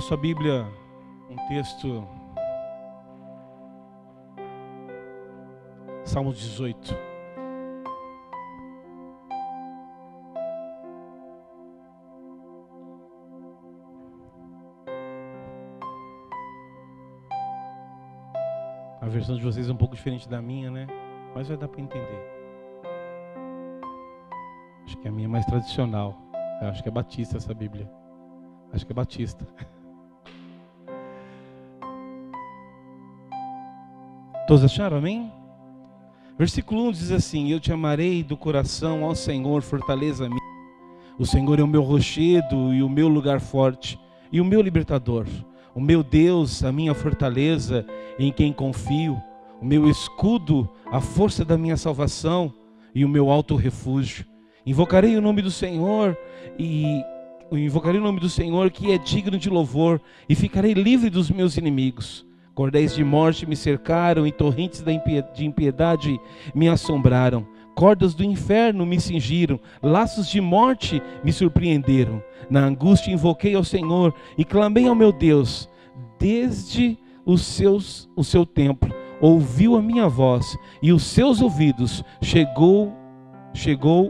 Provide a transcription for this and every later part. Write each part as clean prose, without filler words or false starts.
sua Bíblia um texto, Salmo 18. A versão de vocês é um pouco diferente da minha, né? Mas vai dar para entender. Acho que a minha é mais tradicional. Eu acho que é batista essa Bíblia. Acho que é batista. Todos acharam, amém? Versículo 1 diz assim: eu te amarei do coração, ó Senhor, fortaleza minha. O Senhor é o meu rochedo e o meu lugar forte e o meu libertador. O meu Deus, a minha fortaleza, em quem confio. O meu escudo, a força da minha salvação e o meu alto refúgio. Invocarei o nome do Senhor que é digno de louvor, e ficarei livre dos meus inimigos. Cordéis de morte me cercaram e torrentes de impiedade me assombraram. Cordas do inferno me cingiram, laços de morte me surpreenderam. Na angústia invoquei ao Senhor e clamei ao meu Deus. Desde o seu templo ouviu a minha voz, e os seus ouvidos chegou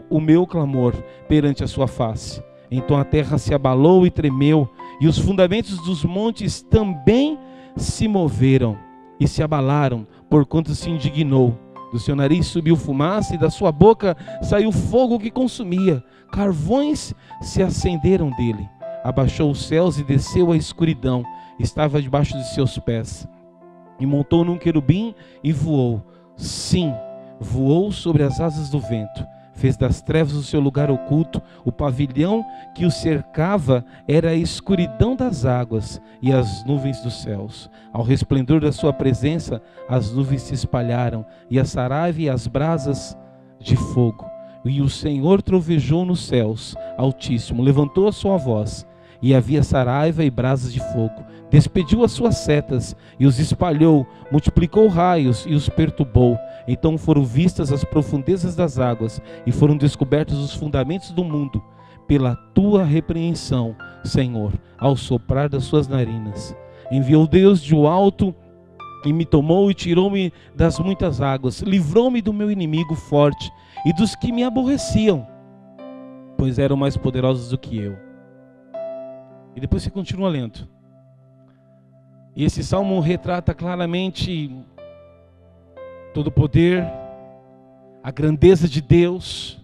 o meu clamor perante a sua face. Então a terra se abalou e tremeu, e os fundamentos dos montes também se moveram e se abalaram, porquanto se indignou. Do seu nariz subiu fumaça, e da sua boca saiu fogo que consumia. Carvões se acenderam dele. Abaixou os céus e desceu a escuridão. Estava debaixo de seus pés. E montou num querubim e voou. Sim, voou sobre as asas do vento. Fez das trevas o seu lugar oculto. O pavilhão que o cercava era a escuridão das águas e as nuvens dos céus. Ao resplendor da sua presença, as nuvens se espalharam, e a saraiva e as brasas de fogo. E o Senhor trovejou nos céus, Altíssimo, levantou a sua voz, e havia saraiva e brasas de fogo. Despediu as suas setas e os espalhou, multiplicou raios e os perturbou. Então foram vistas as profundezas das águas, e foram descobertos os fundamentos do mundo. Pela tua repreensão, Senhor, ao soprar das suas narinas. Enviou Deus de alto e me tomou e tirou-me das muitas águas. Livrou-me do meu inimigo forte e dos que me aborreciam, pois eram mais poderosos do que eu. E depois você continua lendo. E esse salmo retrata claramente todo o poder, a grandeza de Deus,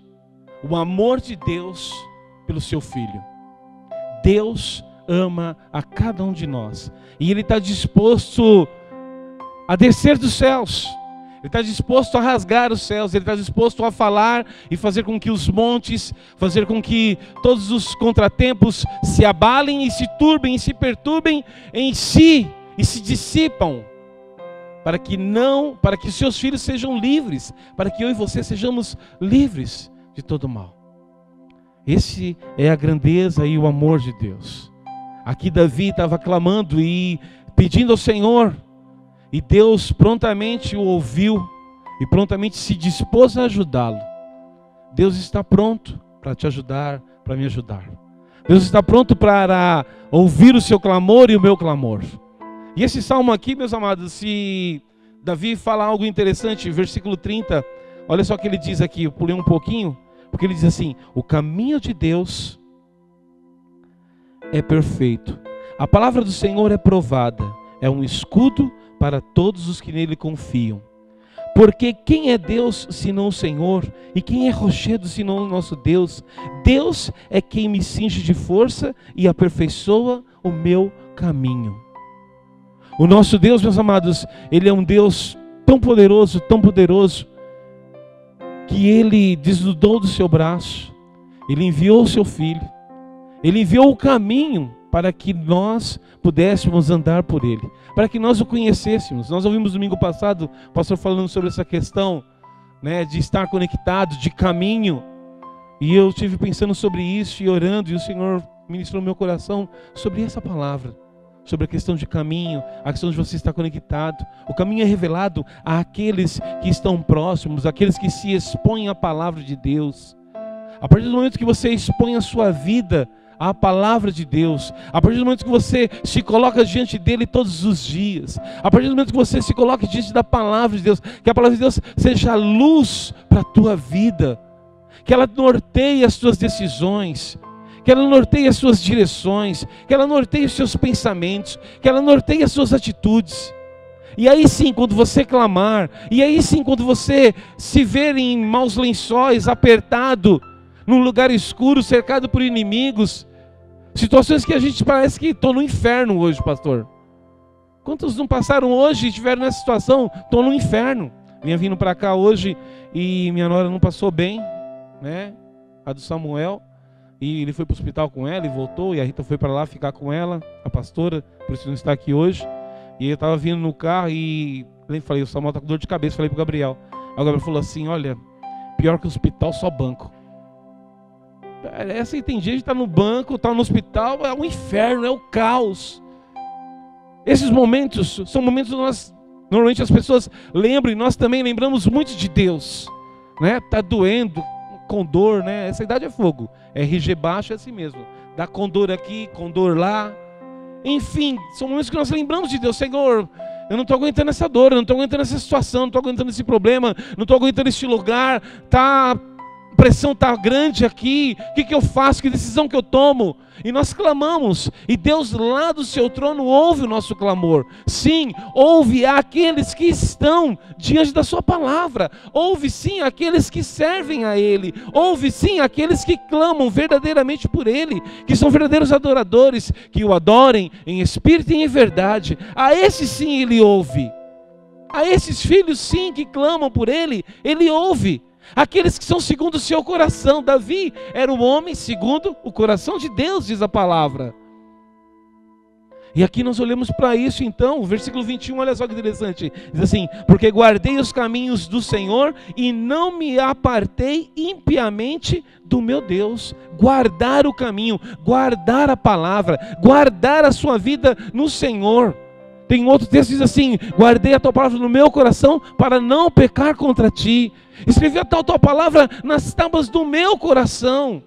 o amor de Deus pelo seu Filho. Deus ama a cada um de nós, e Ele está disposto a descer dos céus. Ele está disposto a rasgar os céus. Ele está disposto a falar e fazer com que os montes, fazer com que todos os contratempos se abalem e se turbem e se perturbem em si e se dissipam, para que seus filhos sejam livres, para que eu e você sejamos livres de todo mal. Esse é a grandeza e o amor de Deus. Aqui Davi estava clamando e pedindo ao Senhor, e Deus prontamente o ouviu e prontamente se dispôs a ajudá-lo. Deus está pronto para te ajudar, para me ajudar. Deus está pronto para ouvir o seu clamor e o meu clamor. E esse salmo aqui, meus amados, se Davi fala algo interessante, versículo 30, olha só o que ele diz aqui, eu pulei um pouquinho, porque ele diz assim: o caminho de Deus é perfeito, a palavra do Senhor é provada, é um escudo para todos os que nele confiam. Porque quem é Deus senão o Senhor? E quem é rochedo senão o nosso Deus? Deus é quem me cinge de força e aperfeiçoa o meu caminho. O nosso Deus, meus amados, Ele é um Deus tão poderoso, que Ele desnudou do seu braço, Ele enviou o seu Filho, Ele enviou o caminho para que nós pudéssemos andar por Ele, para que nós o conhecêssemos. Nós ouvimos domingo passado o pastor falando sobre essa questão, né, de estar conectado, de caminho, e eu estive pensando sobre isso e orando, e o Senhor ministrou no meu coração sobre essa palavra, sobre a questão de caminho, a questão de você estar conectado. O caminho é revelado àqueles que estão próximos, àqueles que se expõem à palavra de Deus. A partir do momento que você expõe a sua vida à palavra de Deus, a partir do momento que você se coloca diante dele todos os dias, a partir do momento que você se coloca diante da palavra de Deus, que a palavra de Deus seja luz para a tua vida, que ela norteie as tuas decisões, que ela norteie as suas direções, que ela norteie os seus pensamentos, que ela norteie as suas atitudes. E aí sim, quando você clamar, e aí sim, quando você se ver em maus lençóis, apertado, num lugar escuro, cercado por inimigos, situações que a gente parece que estou no inferno hoje, pastor. Quantos não passaram hoje e estiveram nessa situação? Estou no inferno. Vinha vindo para cá hoje e minha nora não passou bem, né? A do Samuel. E ele foi para o hospital com ela e voltou, e a Rita foi para lá ficar com ela, a pastora, por isso não está aqui hoje. E eu estava vindo no carro e falei, o Samuel está com dor de cabeça, falei para o Gabriel. Aí o Gabriel falou assim, olha, pior que o hospital, só banco. Essa aí tem gente que está no banco, está no hospital, é um inferno, é o caos. Esses momentos são momentos que normalmente as pessoas lembram, e nós também lembramos muito de Deus, né? Está doendo, com dor, né? Essa idade é fogo, RG baixo é assim mesmo, dá com dor aqui, com dor lá. Enfim, são momentos que nós lembramos de Deus. Senhor, eu não estou aguentando essa dor, eu não estou aguentando essa situação, não estou aguentando esse problema, não estou aguentando este lugar, a pressão está grande aqui, o que eu faço, que decisão que eu tomo? E nós clamamos, e Deus lá do seu trono ouve o nosso clamor. Sim, ouve aqueles que estão diante da sua palavra, ouve sim aqueles que servem a Ele, ouve sim aqueles que clamam verdadeiramente por Ele, que são verdadeiros adoradores, que o adorem em espírito e em verdade. A esses sim Ele ouve, a esses filhos sim que clamam por Ele, Ele ouve. Aqueles que são segundo o seu coração. Davi era um homem segundo o coração de Deus, diz a palavra. E aqui nós olhamos para isso então, o versículo 21, olha só que interessante. Diz assim, porque guardei os caminhos do Senhor e não me apartei impiamente do meu Deus. Guardar o caminho, guardar a palavra, guardar a sua vida no Senhor. Tem outro texto que diz assim, guardei a tua palavra no meu coração para não pecar contra ti. Escrevi a tua palavra nas tábuas do meu coração.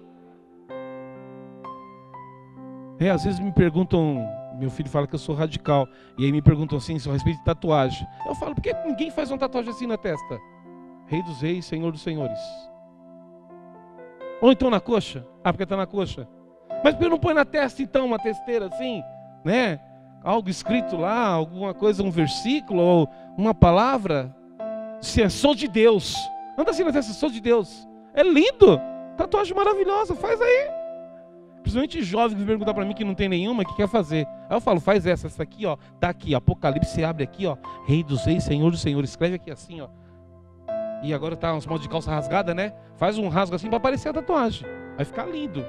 Às vezes me perguntam, meu filho fala que eu sou radical, e aí me perguntam assim, a respeito de tatuagem. Eu falo, por que ninguém faz uma tatuagem assim na testa? Rei dos reis, Senhor dos senhores. Ou então na coxa. Porque está na coxa. Mas por que não põe na testa então, uma testeira assim, né? Algo escrito lá, alguma coisa, um versículo ou uma palavra. Se é sou de Deus, anda assim na testa, sou de Deus. É lindo, tatuagem maravilhosa, faz aí. Principalmente jovens que perguntam para mim que não tem nenhuma, que quer fazer. Aí eu falo, faz essa aqui, ó, tá aqui, Apocalipse abre aqui, ó, Rei dos reis, Senhor dos senhores, escreve aqui assim, ó. E agora tá uns modos de calça rasgada, né? Faz um rasgo assim para aparecer a tatuagem, vai ficar lindo.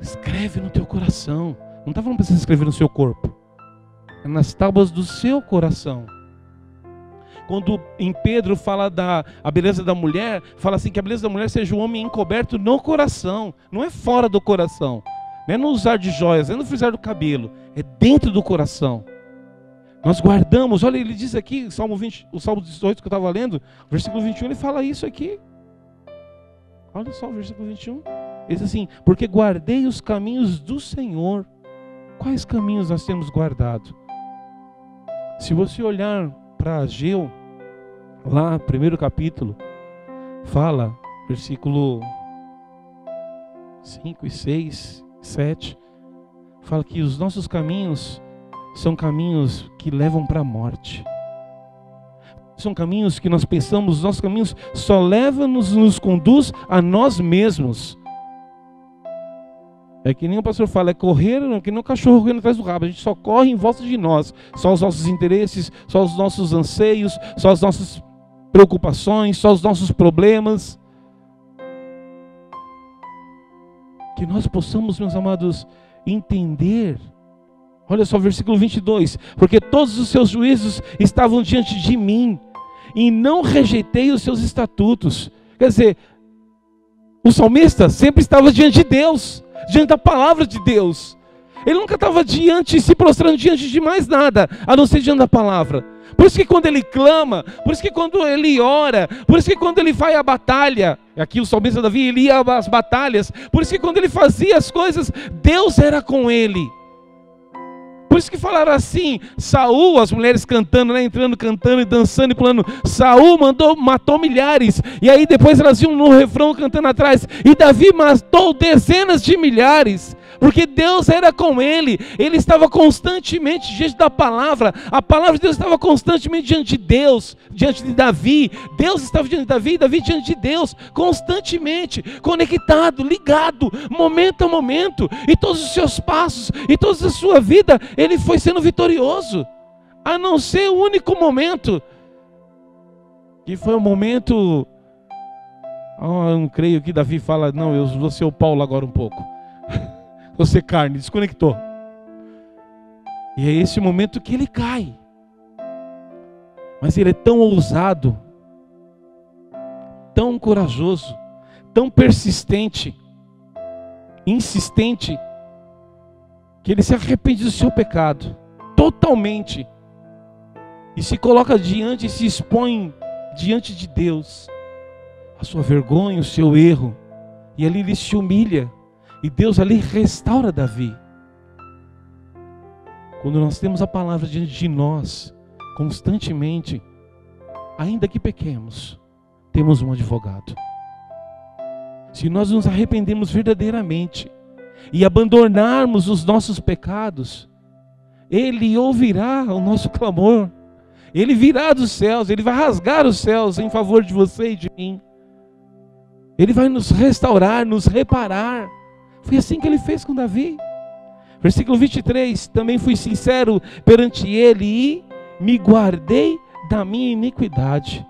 Escreve no teu coração. Não está falando para você escrever no seu corpo. É nas tábuas do seu coração. Quando em Pedro fala a beleza da mulher, fala assim que a beleza da mulher seja um homem encoberto no coração. Não é fora do coração. Não é no usar de joias, não é no frisar do cabelo. É dentro do coração. Nós guardamos, olha, ele diz aqui, o Salmo 18 que eu estava lendo, versículo 21, ele fala isso aqui. Olha só o versículo 21. Ele diz assim, porque guardei os caminhos do Senhor. Quais caminhos nós temos guardado? Se você olhar para Ageu, lá, primeiro capítulo, fala, versículo 5 e 6, 7, fala que os nossos caminhos são caminhos que levam para a morte. São caminhos que nós pensamos, os nossos caminhos só levam-nos, nos conduz a nós mesmos. É que nem o pastor fala, é correr, que nem o cachorro correndo atrás do rabo. A gente só corre em volta de nós. Só os nossos interesses, só os nossos anseios, só as nossas preocupações, só os nossos problemas. Que nós possamos, meus amados, entender. Olha só o versículo 22. Porque todos os seus juízos estavam diante de mim, e não rejeitei os seus estatutos. Quer dizer, o salmista sempre estava diante de Deus, diante da palavra de Deus. Ele nunca estava se prostrando diante de mais nada, a não ser diante da palavra. Por isso que quando ele clama, por isso que quando ele ora, por isso que quando ele vai à batalha, aqui o salmista Davi, ele ia às batalhas, por isso que quando ele fazia as coisas, Deus era com ele. Por isso que falaram assim, Saul, as mulheres cantando, né, entrando, cantando e dançando e pulando, Saul matou milhares, e aí depois elas iam no refrão cantando atrás, e Davi matou dezenas de milhares, porque Deus era com ele estava constantemente diante da palavra, a palavra de Deus estava constantemente diante de Deus, diante de Davi, Deus estava diante de Davi, Davi diante de Deus, constantemente, conectado, ligado, momento a momento, e todos os seus passos, e toda a sua vida, ele foi sendo vitorioso, a não ser o único momento, que foi o momento, eu não creio que Davi fala, não, eu vou ser o Paulo agora um pouco, você carne, desconectou. E é esse momento que ele cai. Mas ele é tão ousado, tão corajoso, tão persistente, insistente, que ele se arrepende do seu pecado, totalmente. E se coloca diante, e se expõe diante de Deus, a sua vergonha, o seu erro. E ali ele se humilha. E Deus ali restaura Davi. Quando nós temos a palavra diante de nós, constantemente, ainda que pequemos, temos um advogado. Se nós nos arrependemos verdadeiramente e abandonarmos os nossos pecados, Ele ouvirá o nosso clamor. Ele virá dos céus, Ele vai rasgar os céus em favor de você e de mim. Ele vai nos restaurar, nos reparar. Foi assim que Ele fez com Davi. Versículo 23, também fui sincero perante Ele e me guardei da minha iniquidade.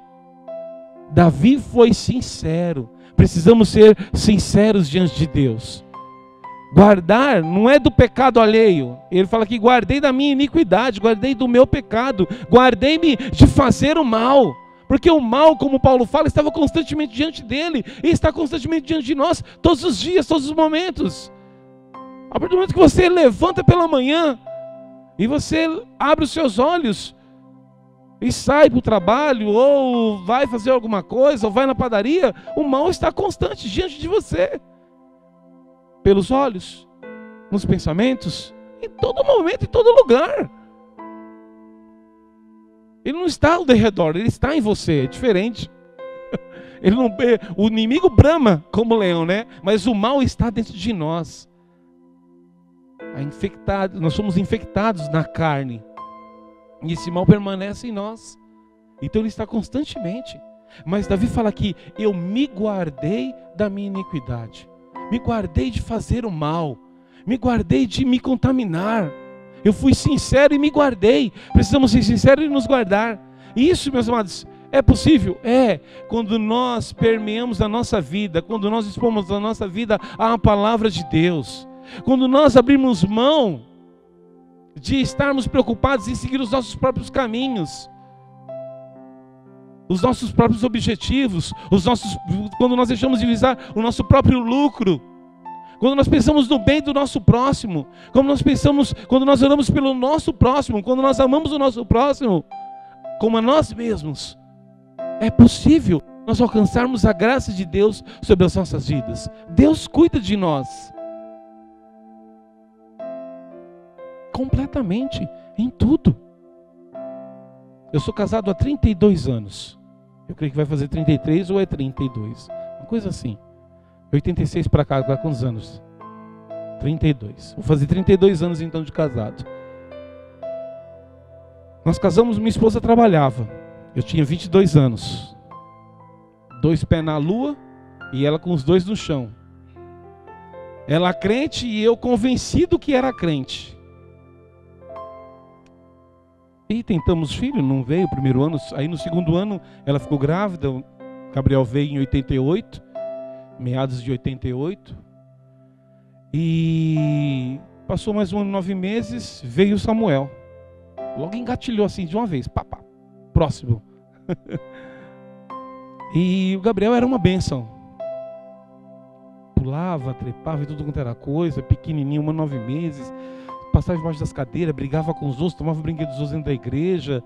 Davi foi sincero. Precisamos ser sinceros diante de Deus. Guardar não é do pecado alheio. Ele fala que guardei da minha iniquidade, guardei do meu pecado, guardei-me de fazer o mal. Porque o mal, como Paulo fala, estava constantemente diante dele e está constantemente diante de nós, todos os dias, todos os momentos. A partir do momento que você levanta pela manhã e você abre os seus olhos e sai para o trabalho, ou vai fazer alguma coisa, ou vai na padaria, o mal está constante diante de você. Pelos olhos, nos pensamentos, em todo momento, em todo lugar. Ele não está ao redor, ele está em você, é diferente. Ele não, o inimigo brama como leão, né? Mas o mal está dentro de nós. Nós somos infectados na carne. E esse mal permanece em nós. Então ele está constantemente. Mas Davi fala aqui, eu me guardei da minha iniquidade. Me guardei de fazer o mal. Me guardei de me contaminar. Eu fui sincero e me guardei. Precisamos ser sinceros e nos guardar. E isso, meus amados, é possível? É. Quando nós permeamos a nossa vida, quando nós expomos a nossa vida à palavra de Deus. Quando nós abrimos mão de estarmos preocupados em seguir os nossos próprios caminhos, os nossos próprios objetivos, quando nós deixamos de visar o nosso próprio lucro, quando nós pensamos no bem do nosso próximo, quando nós oramos pelo nosso próximo, quando nós amamos o nosso próximo, como a nós mesmos, é possível nós alcançarmos a graça de Deus sobre as nossas vidas. Deus cuida de nós. Completamente, em tudo. Eu sou casado há 32 anos. Eu creio que vai fazer 33 ou é 32. Uma coisa assim. 86 para cá, há quantos anos? 32. Vou fazer 32 anos então de casado. Nós casamos, minha esposa trabalhava. Eu tinha 22 anos. 2 pés na lua e ela com os 2 no chão. Ela crente e eu convencido que era crente. E tentamos filho, não veio o primeiro ano. Aí no segundo ano ela ficou grávida. O Gabriel veio em 88, meados de 88. E passou mais 1 ano e 9 meses, veio Samuel. Logo engatilhou assim de uma vez. Pá, próximo. E o Gabriel era uma bênção. Pulava, trepava e tudo quanto era coisa, pequenininho, 1 ano e 9 meses. Passava embaixo das cadeiras, brigava com os outros, tomava brinquedos dos outros dentro da igreja.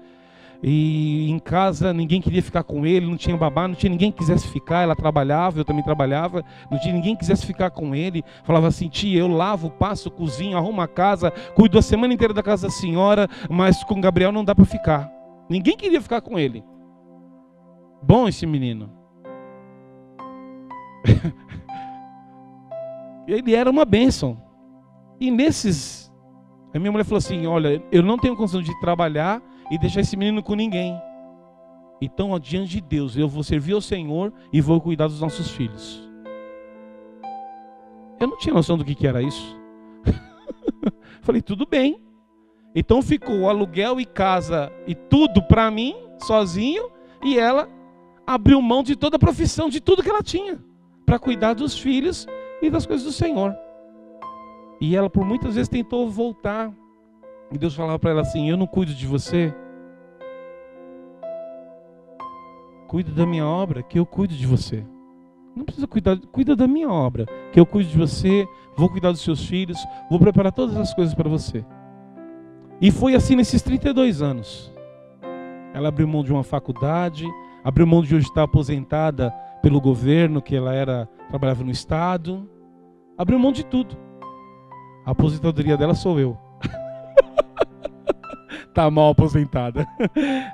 E em casa ninguém queria ficar com ele, não tinha babá, não tinha ninguém que quisesse ficar. Ela trabalhava, eu também trabalhava, não tinha ninguém que quisesse ficar com ele. Falava assim: tia, eu lavo, passo, cozinho, arrumo a casa, cuido a semana inteira da casa da senhora, mas com Gabriel não dá para ficar. Ninguém queria ficar com ele. Bom esse menino. Ele era uma bênção. E nesses, a minha mulher falou assim: olha, eu não tenho condição de trabalhar e deixar esse menino com ninguém. Então, diante de Deus, eu vou servir ao Senhor e vou cuidar dos nossos filhos. Eu não tinha noção do que era isso. Falei, tudo bem. Então ficou aluguel e casa e tudo para mim, sozinho, e ela abriu mão de toda a profissão, de tudo que ela tinha, para cuidar dos filhos e das coisas do Senhor. E ela por muitas vezes tentou voltar. E Deus falava para ela assim: eu não cuido de você. Cuida da minha obra, que eu cuido de você. Não precisa cuidar, cuida da minha obra, que eu cuido de você, vou cuidar dos seus filhos, vou preparar todas as coisas para você. E foi assim nesses 32 anos. Ela abriu mão de uma faculdade, abriu mão de hoje estar aposentada pelo governo, que ela trabalhava no Estado. Abriu mão de tudo. A aposentadoria dela sou eu. Tá mal aposentada.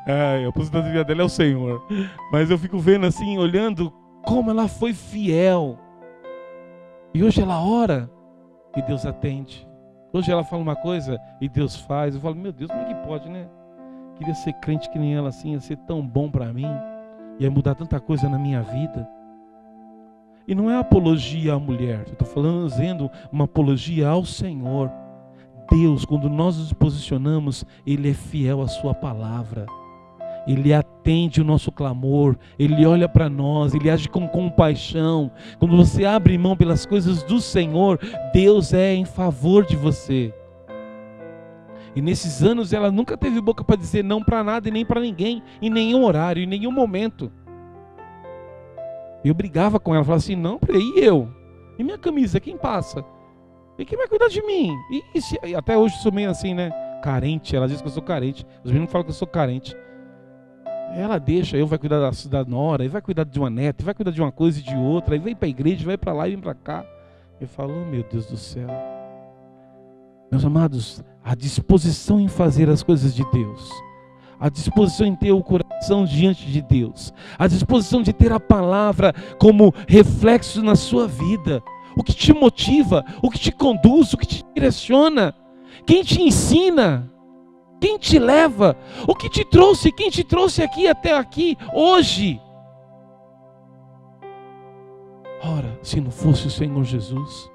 A aposentadoria dela é o Senhor. Mas eu fico vendo assim, olhando como ela foi fiel. E hoje ela ora e Deus atende. Hoje ela fala uma coisa e Deus faz. Eu falo, meu Deus, como é que pode, né? Queria ser crente que nem ela assim, ia ser tão bom para mim. Ia mudar tanta coisa na minha vida. E não é apologia à mulher. Eu estou fazendo uma apologia ao Senhor. Deus, quando nós nos posicionamos, Ele é fiel à sua palavra. Ele atende o nosso clamor, Ele olha para nós, Ele age com compaixão. Quando você abre mão pelas coisas do Senhor, Deus é em favor de você. E nesses anos ela nunca teve boca para dizer não para nada e nem para ninguém, em nenhum horário, em nenhum momento. Eu brigava com ela, falava assim: não, e eu? E minha camisa, quem passa? E quem vai cuidar de mim? E até hoje eu sou meio assim, né? Carente, ela diz que eu sou carente. Os meninos falam que eu sou carente. Ela deixa, vai cuidar da nora, e vai cuidar de uma neta, e vai cuidar de uma coisa e de outra, e vem para a igreja, vai para lá e vem para cá. Eu falo, oh, meu Deus do céu. Meus amados, a disposição em fazer as coisas de Deus, a disposição em ter o coração diante de Deus, a disposição de ter a palavra como reflexo na sua vida, o que te motiva, o que te conduz, o que te direciona, quem te ensina, quem te leva, o que te trouxe, quem te trouxe aqui até aqui, hoje. Ora, se não fosse o Senhor Jesus,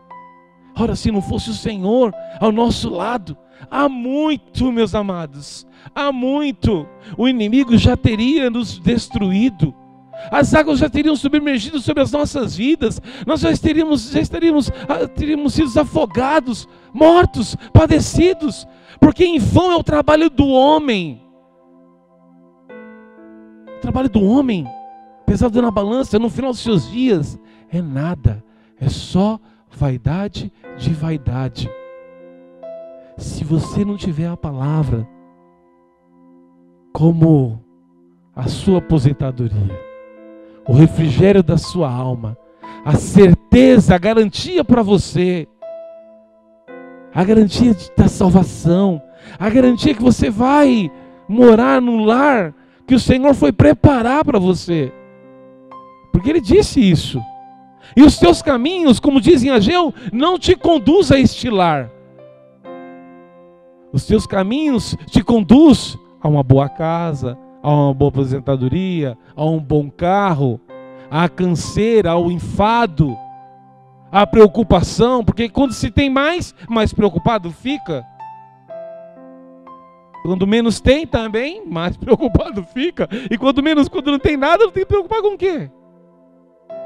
ora, se não fosse o Senhor ao nosso lado, há muito, meus amados, há muito, o inimigo já teria nos destruído, as águas já teriam submergido sobre as nossas vidas, nós já teríamos sido afogados, mortos, padecidos, porque em vão é o trabalho do homem. O trabalho do homem, pesado na balança, no final dos seus dias, é nada, é só vaidade de vaidade. Se você não tiver a palavra como a sua aposentadoria, o refrigério da sua alma, a certeza, a garantia para você, a garantia da salvação, a garantia que você vai morar num lar que o Senhor foi preparar para você, porque Ele disse isso. E os teus caminhos, como diz em Ageu, não te conduz a este lar. Os teus caminhos te conduz a uma boa casa, a uma boa aposentadoria, a um bom carro, à canseira, ao enfado, à preocupação, porque quando se tem mais preocupado fica. Quando menos tem também, mais preocupado fica. E quando não tem nada, não tem que preocupar com o quê?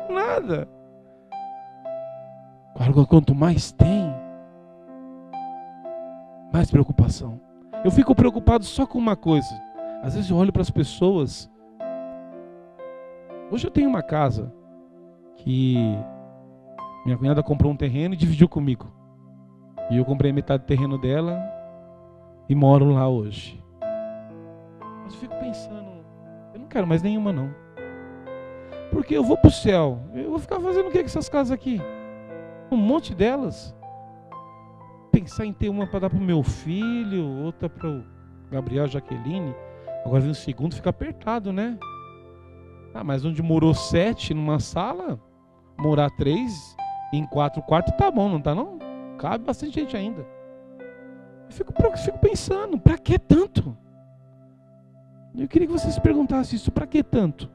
Nada. Quanto mais tem, mais preocupação. Eu fico preocupado só com uma coisa. Às vezes eu olho para as pessoas. Hoje eu tenho uma casa que minha cunhada comprou um terreno e dividiu comigo. E eu comprei metade do terreno dela e moro lá hoje. Mas eu fico pensando, eu não quero mais nenhuma não. Porque eu vou para o céu, eu vou ficar fazendo o que com essas casas aqui? Um monte delas. Pensar em ter uma para dar para o meu filho, outra para o Gabriel, Jaqueline. Agora vem o segundo, fica apertado, né? Ah, mas onde morou 7 numa sala, morar 3 em 4 quartos, tá bom, não tá não? Cabe bastante gente ainda. Eu fico pensando, para que tanto? Eu queria que você se perguntasse isso, para que tanto?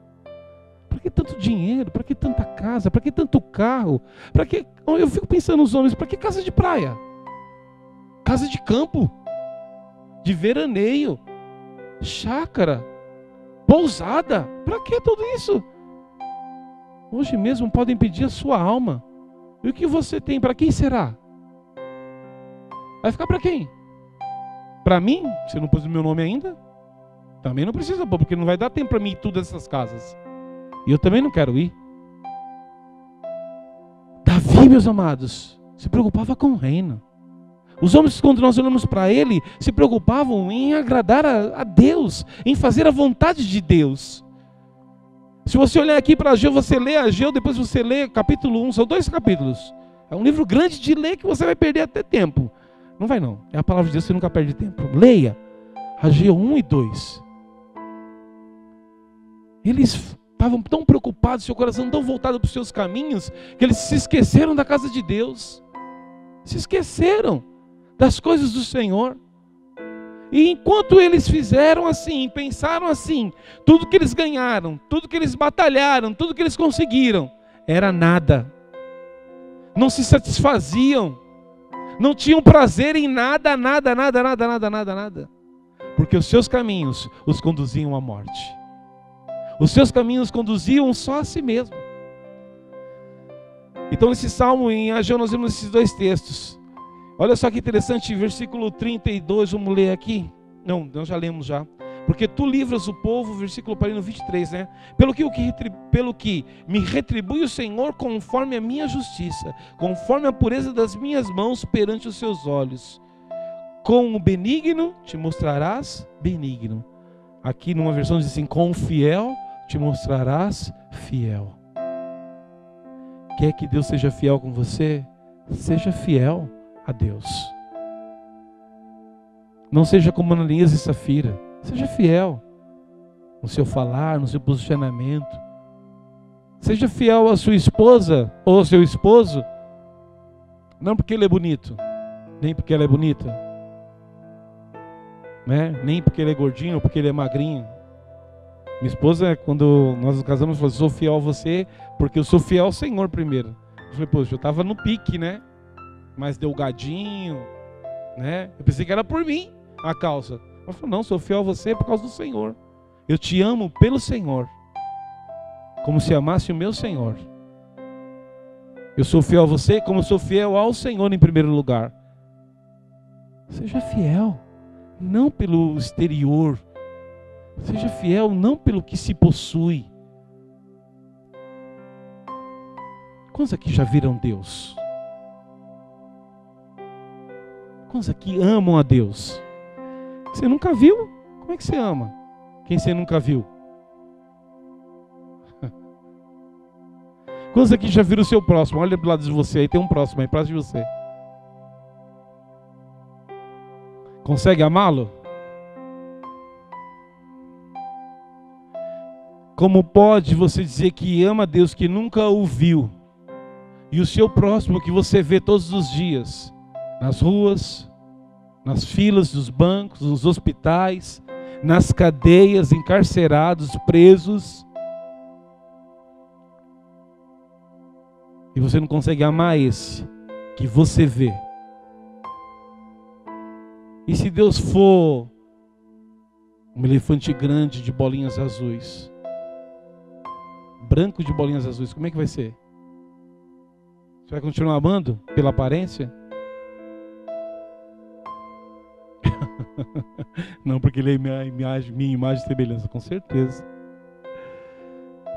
Para que tanto dinheiro? Para que tanta casa? Para que tanto carro? Para que? Eu fico pensando nos homens, para que casa de praia? Casa de campo? De veraneio? Chácara? Pousada? Para que tudo isso? Hoje mesmo podem pedir a sua alma. E o que você tem? Para quem será? Vai ficar para quem? Para mim? Você não pôs o meu nome ainda? Também não precisa pôr, porque não vai dar tempo para mim ir todas essas casas. E eu também não quero ir. Davi, meus amados, se preocupava com o reino. Os homens, quando nós olhamos para ele, se preocupavam em agradar a Deus, em fazer a vontade de Deus. Se você olhar aqui para Ageu, você lê Ageu, depois você lê capítulo 1, são 2 capítulos. É um livro grande de ler que você vai perder até tempo. Não vai não, é a palavra de Deus, você nunca perde tempo. Leia Ageu 1 e 2. Eles estavam tão preocupados, seu coração tão voltado para os seus caminhos, que eles se esqueceram da casa de Deus. Se esqueceram das coisas do Senhor. E enquanto eles fizeram assim, pensaram assim, tudo que eles ganharam, tudo que eles batalharam, tudo que eles conseguiram, era nada. Não se satisfaziam. Não tinham prazer em nada. Porque os seus caminhos os conduziam à morte. Os seus caminhos conduziam só a si mesmo. Então nesse salmo em Ageu nós vemos esses 2 textos. Olha só que interessante, versículo 32, vamos ler aqui. Não, nós já lemos já. Porque tu livras o povo, versículo no 23, né? Pelo que me retribui o Senhor conforme a minha justiça, conforme a pureza das minhas mãos perante os seus olhos. Com o benigno te mostrarás benigno. Aqui numa versão diz assim, com o fiel te mostrarás fiel. Quer que Deus seja fiel com você? Seja fiel a Deus. Não seja como Ananias e Safira. Seja fiel no seu falar, no seu posicionamento. Seja fiel à sua esposa ou ao seu esposo. Não porque ele é bonito, nem porque ela é bonita, né? Nem porque ele é gordinho ou porque ele é magrinho. Minha esposa, quando nós nos casamos, falou, sou fiel a você porque eu sou fiel ao Senhor primeiro. Eu falei, poxa, eu estava no pique, né? Mais delgadinho, né? Eu pensei que era por mim a causa. Ela falou, não, sou fiel a você por causa do Senhor. Eu te amo pelo Senhor, como se amasse o meu Senhor. Eu sou fiel a você como sou fiel ao Senhor em primeiro lugar. Seja fiel, não pelo exterior. Seja fiel não pelo que se possui. Quantos aqui já viram Deus? Quantos aqui amam a Deus? Você nunca viu? Como é que você ama quem você nunca viu? Quantos aqui já viram o seu próximo? Olha do lado de você, aí tem um próximo aí, próximo de você. Consegue amá-lo? Como pode você dizer que ama a Deus que nunca o viu? E o seu próximo que você vê todos os dias, nas ruas, nas filas dos bancos, nos hospitais, nas cadeias, encarcerados, presos. E você não consegue amar esse que você vê. E se Deus for um elefante grande de bolinhas azuis, branco de bolinhas azuis, como é que vai ser? Você vai continuar amando pela aparência? Não, porque ele é minha imagem e semelhança, com certeza.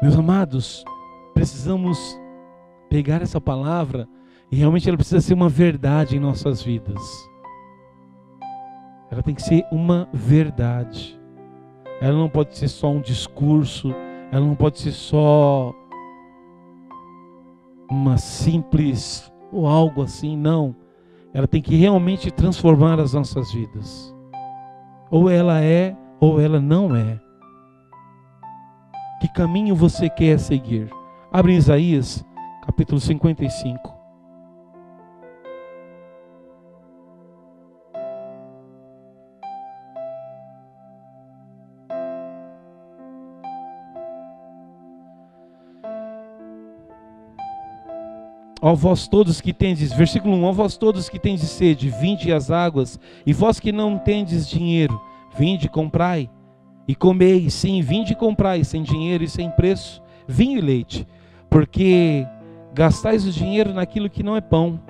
Meus amados, precisamos pegar essa palavra e realmente ela precisa ser uma verdade em nossas vidas. Ela tem que ser uma verdade. ela não pode ser só um discurso, ela não pode ser só uma simples ou algo assim, não. Ela tem que realmente transformar as nossas vidas. Ou ela é, ou ela não é. Que caminho você quer seguir? Abre Isaías, capítulo 55. Ó vós todos que tendes, versículo 1, ó vós todos que tendes sede, vinde às águas, e vós que não tendes dinheiro, vinde comprai, e comei, sim, vinde comprai, sem dinheiro e sem preço, vinho e leite, porque gastais o dinheiro naquilo que não é pão,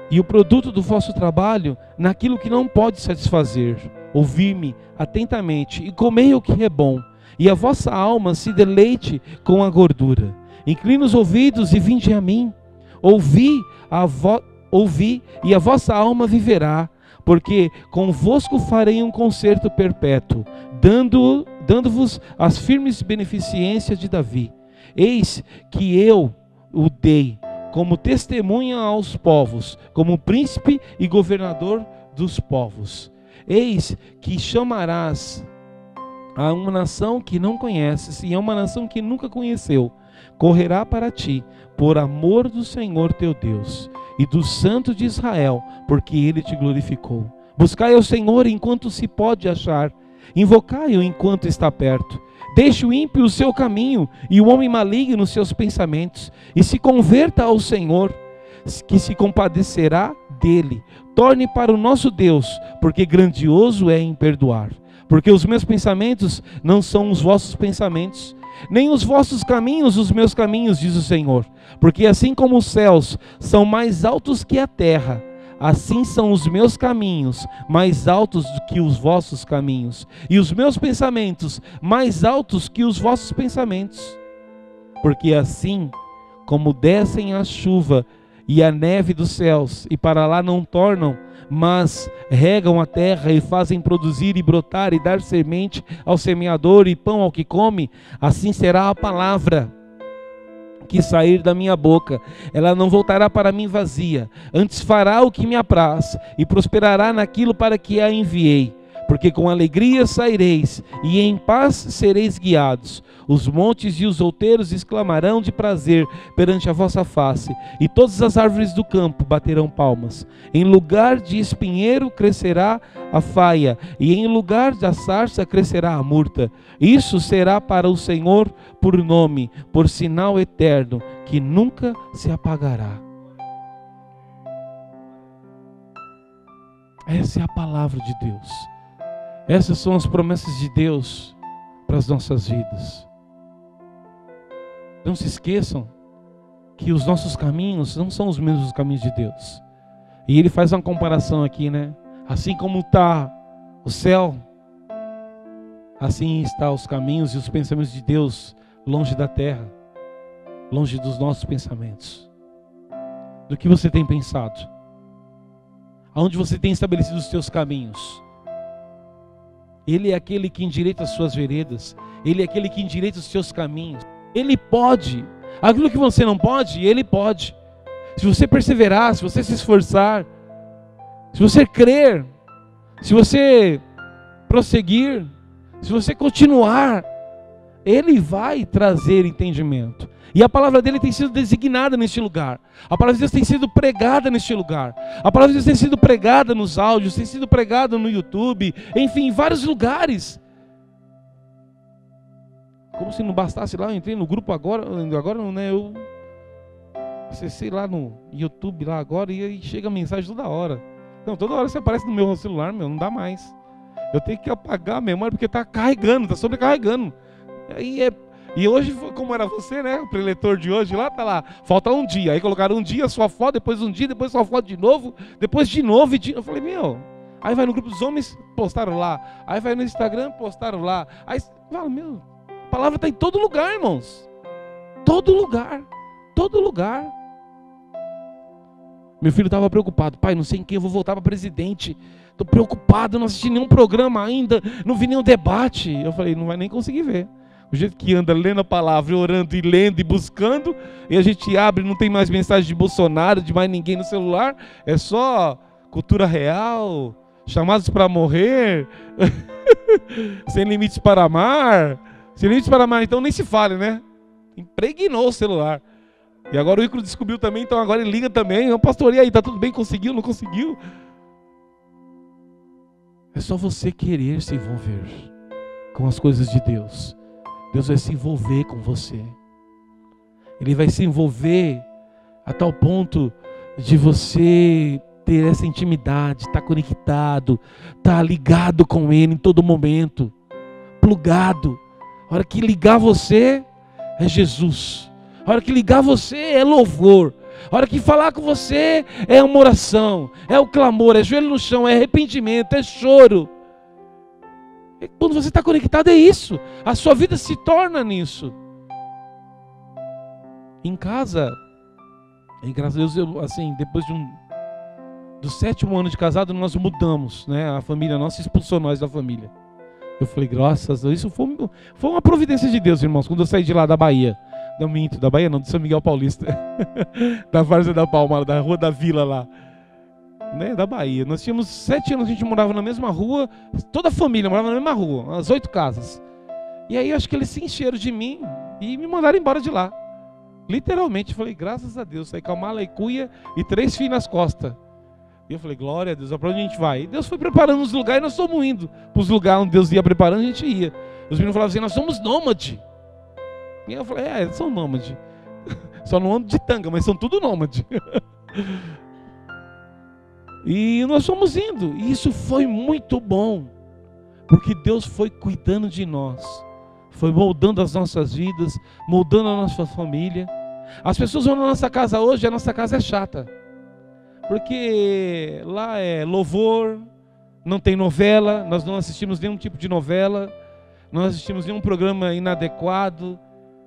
e o produto do vosso trabalho naquilo que não pode satisfazer. Ouvi-me atentamente, e comei o que é bom, e a vossa alma se deleite com a gordura. Inclina os ouvidos e vinde a mim. Ouvi e a vossa alma viverá, porque convosco farei um concerto perpétuo, dando-vos as firmes beneficências de Davi. Eis que eu o dei como testemunha aos povos, como príncipe e governador dos povos. Eis que chamarás a uma nação que não conheces e a uma nação que nunca conheceu. Correrá para ti, por amor do Senhor teu Deus e do Santo de Israel, porque Ele te glorificou. Buscai ao Senhor enquanto se pode achar, invocai-o enquanto está perto. Deixe o ímpio o seu caminho e o homem maligno os seus pensamentos, e se converta ao Senhor, que se compadecerá dele. Torne para o nosso Deus, porque grandioso é em perdoar. Porque os meus pensamentos não são os vossos pensamentos, nem os vossos caminhos os meus caminhos, diz o Senhor. Porque assim como os céus são mais altos que a terra, assim são os meus caminhos mais altos do que os vossos caminhos, e os meus pensamentos mais altos que os vossos pensamentos. Porque assim como descem a chuva e a neve dos céus, e para lá não tornam, mas regam a terra e fazem produzir e brotar e dar semente ao semeador e pão ao que come, assim será a palavra que sair da minha boca. Ela não voltará para mim vazia, antes fará o que me apraz e prosperará naquilo para que a enviei. Porque com alegria saireis e em paz sereis guiados. Os montes e os outeiros exclamarão de prazer perante a vossa face, e todas as árvores do campo baterão palmas. Em lugar de espinheiro crescerá a faia, e em lugar da sarça crescerá a murta. Isso será para o Senhor por nome, por sinal eterno, que nunca se apagará. Essa é a palavra de Deus. Essas são as promessas de Deus para as nossas vidas. Não se esqueçam que os nossos caminhos não são os mesmos caminhos de Deus. E ele faz uma comparação aqui, né? Assim como está o céu, assim está os caminhos e os pensamentos de Deus longe da terra, longe dos nossos pensamentos. Do que você tem pensado? Aonde você tem estabelecido os seus caminhos? Ele é aquele que endireita as suas veredas. Ele é aquele que endireita os seus caminhos. Ele pode. Aquilo que você não pode, Ele pode. Se você perseverar, se você se esforçar, se você crer, se você prosseguir, se você continuar, Ele vai trazer entendimento. E a palavra dele tem sido designada neste lugar. A palavra de Deus tem sido pregada neste lugar. A palavra de Deus tem sido pregada nos áudios, tem sido pregada no YouTube, enfim, em vários lugares. Como se não bastasse lá, eu entrei no grupo agora não, né? Eu acessei lá no YouTube lá agora e aí chega a mensagem toda hora. Não, toda hora você aparece no meu celular, não dá mais. Eu tenho que apagar a memória porque está carregando, está sobrecarregando. E hoje, como era você, né? O preletor de hoje lá, tá lá. Falta um dia. Aí colocaram um dia, sua foto, depois um dia, depois sua foto de novo, depois de novo e de novo. Eu falei, meu. Aí vai no grupo dos homens, postaram lá. Aí vai no Instagram, postaram lá. Aí fala, meu, a palavra está em todo lugar, irmãos. Todo lugar. Todo lugar. Meu filho estava preocupado. Pai, não sei em quem eu vou voltar para presidente. Estou preocupado, não assisti nenhum programa ainda, não vi nenhum debate. Eu falei, não vai nem conseguir ver. O jeito que anda lendo a palavra, orando e lendo e buscando, e a gente abre, não tem mais mensagem de Bolsonaro, de mais ninguém no celular, é só cultura real, chamados para morrer, sem limites para amar. Sem limites para amar, então nem se fale, né? Impregnou o celular. E agora o Ícaro descobriu também, então agora ele liga também. Eu, pastor, e aí, tá tudo bem? Conseguiu, não conseguiu? É só você querer se envolver com as coisas de Deus. Deus vai se envolver com você. Ele vai se envolver a tal ponto de você ter essa intimidade, estar conectado, estar ligado com Ele em todo momento, plugado. A hora que ligar você é Jesus. A hora que ligar você é louvor. A hora que falar com você é uma oração, é o clamor, é joelho no chão, é arrependimento, é choro. E quando você está conectado é isso. A sua vida se torna nisso. Em casa, e graças a Deus, assim, depois do 7º ano de casado, nós mudamos, né? A família nossa expulsou nós da família. Eu falei, graças a Deus, isso foi uma providência de Deus, irmãos, quando eu saí de lá da Bahia. Não minto, da Bahia não, de São Miguel Paulista. Da Várzea da Palma, da Rua da Vila lá. Né, da Bahia. Nós tínhamos 7 anos, a gente morava na mesma rua, toda a família morava na mesma rua, as 8 casas. E aí acho que eles se encheram de mim e me mandaram embora de lá. Literalmente, falei, graças a Deus, saí com a mala e cuia e 3 filhos nas costas. E eu falei, glória a Deus, para onde a gente vai? E Deus foi preparando os lugares e nós estamos indo para os lugares onde Deus ia preparando, a gente ia. Os meninos falavam assim, nós somos nômade. E eu falei, são nômade. Só não ando de tanga, mas são tudo nômade. E nós fomos indo, e isso foi muito bom, porque Deus foi cuidando de nós, foi moldando as nossas vidas, moldando a nossa família. As pessoas vão na nossa casa hoje, a nossa casa é chata, porque lá é louvor, não tem novela, nós não assistimos nenhum tipo de novela, não assistimos nenhum programa inadequado,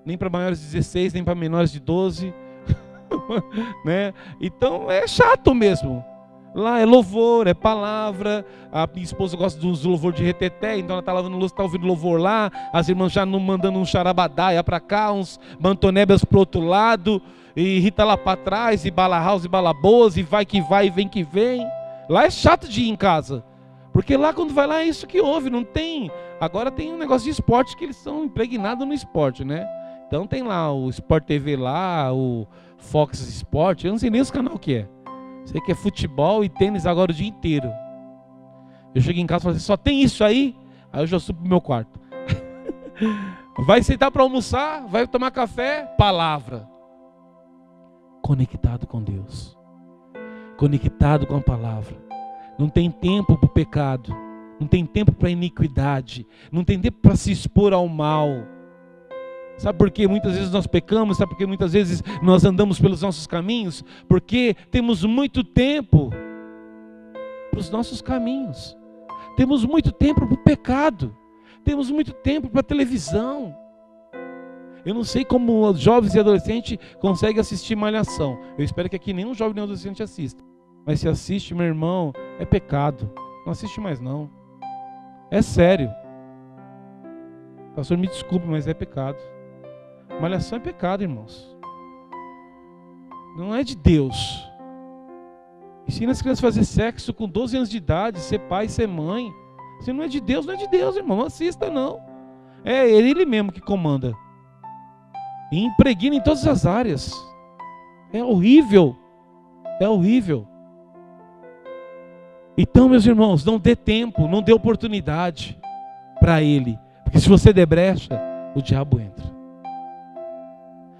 nem para maiores de 16, nem para menores de 12, né? Então é chato mesmo. Lá é louvor, é palavra. A minha esposa gosta do louvor de reteté, então ela está lavando louça, está ouvindo louvor lá. As irmãs já não mandando um charabadaia para cá, uns mantonébias para o outro lado, e Rita lá para trás, e bala house, e bala boas, e vai que vai, e vem que vem. Lá é chato de ir em casa, porque lá quando vai lá é isso que houve, não tem. Agora tem um negócio de esporte que eles são impregnados no esporte, né? Então tem lá o Sport TV lá, o Fox Sport, eu não sei nem os canal que é. Sei que é futebol e tênis agora o dia inteiro. Eu cheguei em casa e falei assim, só tem isso aí? Aí eu já subo pro meu quarto. Vai sentar para almoçar, vai tomar café, palavra. Conectado com Deus. Conectado com a palavra. Não tem tempo para o pecado. Não tem tempo para a iniquidade. Não tem tempo para se expor ao mal. Sabe por que muitas vezes nós pecamos? Sabe por que muitas vezes nós andamos pelos nossos caminhos? Porque temos muito tempo para os nossos caminhos. Temos muito tempo para o pecado. Temos muito tempo para a televisão. Eu não sei como os jovens e adolescentes conseguem assistir Malhação. Eu espero que aqui nenhum jovem nem adolescente assista. Mas se assiste, meu irmão, é pecado. Não assiste mais não. É sério. Pastor, me desculpe, mas é pecado. Malhação é pecado, irmãos. Não é de Deus. Ensina as crianças a fazer sexo com 12 anos de idade, ser pai, ser mãe. Se não é de Deus, não é de Deus, irmão. Não assista, não. É ele mesmo que comanda. E impregna em todas as áreas. É horrível. É horrível. Então, meus irmãos, não dê tempo, não dê oportunidade para ele. Porque se você der brecha, o diabo entra.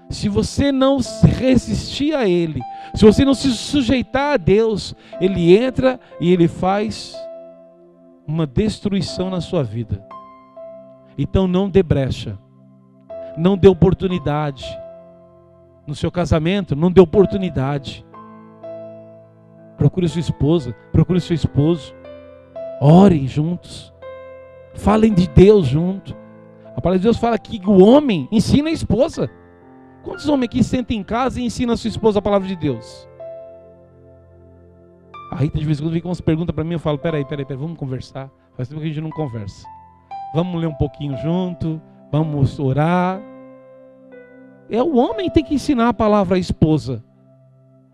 Se você não resistir a ele, se você não se sujeitar a Deus, ele entra e ele faz uma destruição na sua vida. Então não dê brecha, não dê oportunidade. No seu casamento, não dê oportunidade. Procure sua esposa, procure seu esposo. Orem juntos. Falem de Deus junto. A palavra de Deus fala que o homem ensina a esposa. Quantos homens aqui sentam em casa e ensinam a sua esposa a palavra de Deus? A Rita de vez em quando vem com umas perguntas para mim, eu falo, peraí, vamos conversar. Faz tempo que a gente não conversa. Vamos ler um pouquinho junto, vamos orar. O homem tem que ensinar a palavra à esposa.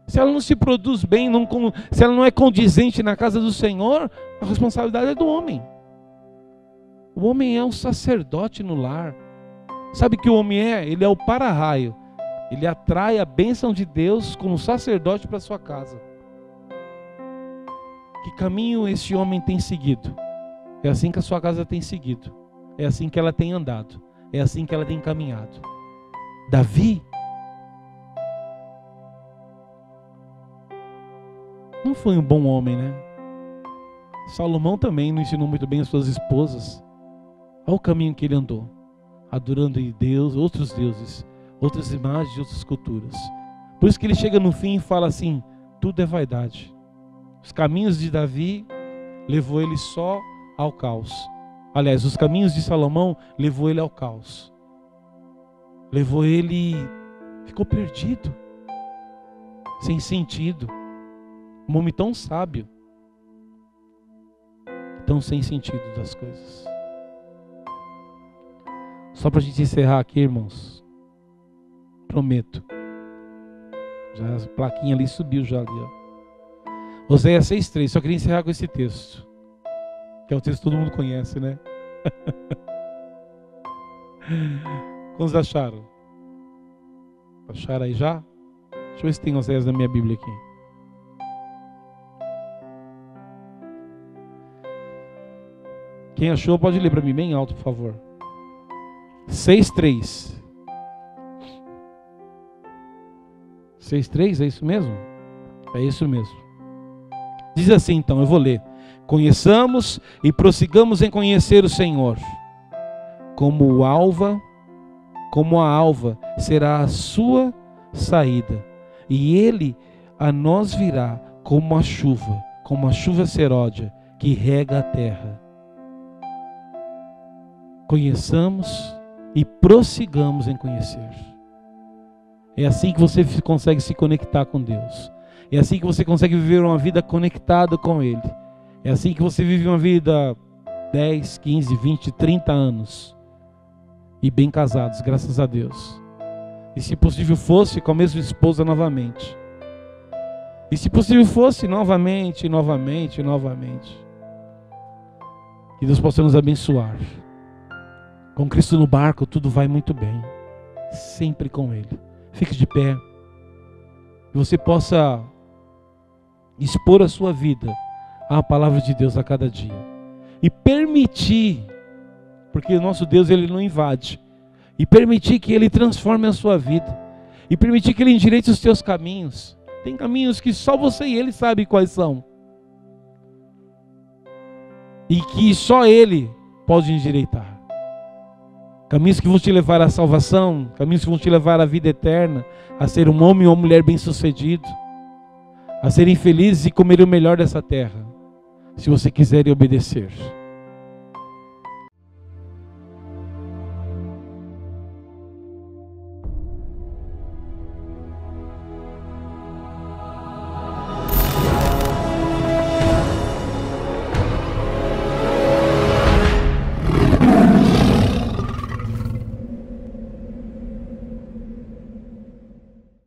Se ela não se produz bem, se ela não é condizente na casa do Senhor, a responsabilidade é do homem. O homem é um sacerdote no lar. Sabe o que o homem é? Ele é o para-raio. Ele atrai a bênção de Deus como sacerdote para sua casa. Que caminho esse homem tem seguido? É assim que a sua casa tem seguido. É assim que ela tem andado. É assim que ela tem caminhado. Davi não foi um bom homem, né? Salomão também não ensinou muito bem as suas esposas. Olha o caminho que ele andou, adorando em Deus, outros deuses, outras imagens, outras culturas. Por isso que ele chega no fim e fala assim, tudo é vaidade. Os caminhos de Davi levou ele só ao caos. Aliás, os caminhos de Salomão levou ele ao caos. Levou ele, ficou perdido, sem sentido. Um homem tão sábio, tão sem sentido das coisas. Só para a gente encerrar aqui, irmãos, prometo. Já a plaquinha ali subiu já ali, ó. Oséias 6:3, só queria encerrar com esse texto, que é um texto que todo mundo conhece, né? Quantos acharam? Acharam aí já? Deixa eu ver se tem Oséias na minha Bíblia aqui. Quem achou pode ler para mim bem alto, por favor. 6:3. 6:3, é isso mesmo? É isso mesmo. Diz assim então, eu vou ler. Conheçamos e prossigamos em conhecer o Senhor. Como a alva será a sua saída, e ele a nós virá como a chuva seródia que rega a terra. Conheçamos e prossigamos em conhecer. É assim que você consegue se conectar com Deus. É assim que você consegue viver uma vida conectada com Ele. É assim que você vive uma vida 10, 15, 20, 30 anos. E bem casados, graças a Deus. E se possível fosse, com a mesma esposa novamente. E se possível fosse, novamente. Que Deus possa nos abençoar. Com Cristo no barco, tudo vai muito bem. Sempre com Ele. Fique de pé. Que você possa expor a sua vida à palavra de Deus a cada dia. E permitir, porque o nosso Deus Ele não invade. E permitir que Ele transforme a sua vida. E permitir que Ele endireite os teus caminhos. Tem caminhos que só você e Ele sabem quais são. E que só Ele pode endireitar. Caminhos que vão te levar à salvação, caminhos que vão te levar à vida eterna, a ser um homem ou uma mulher bem-sucedido, a serem felizes e comer o melhor dessa terra, se você quiser obedecer.